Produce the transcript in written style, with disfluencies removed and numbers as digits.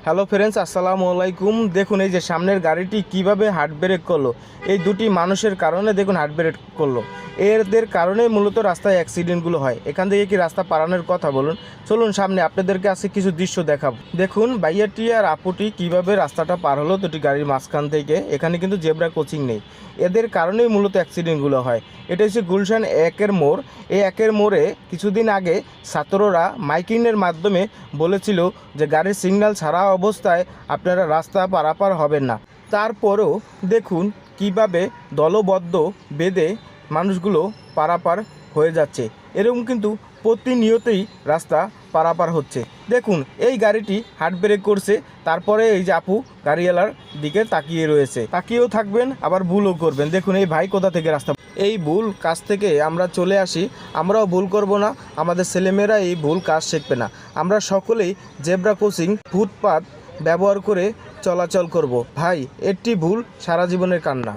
Hello friends, আসসালামু আলাইকুম। দেখুন এই যে সামনের গাড়িটি কিভাবে হার্ট ব্রেক করলো। এই দুটি মানুষের কারণে দেখুন হার্ট ব্রেক করলো। এদের কারণেই মূলত রাস্তায় অ্যাক্সিডেন্টগুলো হয়। এখান থেকে কি রাস্তা পারানোর কথা বলুন। চলুন সামনে আপনাদেরকে আজকে কিছু দৃশ্য দেখাবো। দেখুন ভাইয়াটি আর আপুটি কিভাবে রাস্তাটা পার হলো দুটি গাড়ির মাঝখান থেকে। এখানে কিন্তু জেব্রা কোচিং নেই, এদের কারণেই মূলত অ্যাক্সিডেন্টগুলো হয়। এটা হচ্ছে গুলশান একের মোড়। এই একের মোড়ে কিছুদিন আগে ছাত্ররা মাইকিংয়ের মাধ্যমে বলেছিল যে গাড়ির সিগন্যাল ছাড়া অবস্থায় আপনারা রাস্তা পারাপার হবেন না। তারপরেও দেখুন কিভাবে দলবদ্ধ বেঁধে মানুষগুলো পারাপার হয়ে যাচ্ছে। এরকম কিন্তু প্রতিনিয়তই রাস্তা পারাপার হচ্ছে। দেখুন এই গাড়িটি হার্ট ব্রেক করছে, তারপরে এই যে আপু গাড়িওয়ালার দিকে তাকিয়ে রয়েছে। তাকিয়েও থাকবেন আবার ভুলও করবেন। দেখুন এই ভাই কোথা থেকে রাস্তা, এই ভুল কাজ থেকে আমরা চলে আসি, আমরাও ভুল করব না, আমাদের ছেলেমেয়েরা এই ভুল কাজ শিখবে না। আমরা সকলেই জেব্রা ক্রসিং ফুটপাত ব্যবহার করে চলাচল করব। ভাই একটি ভুল সারা জীবনের কান্না।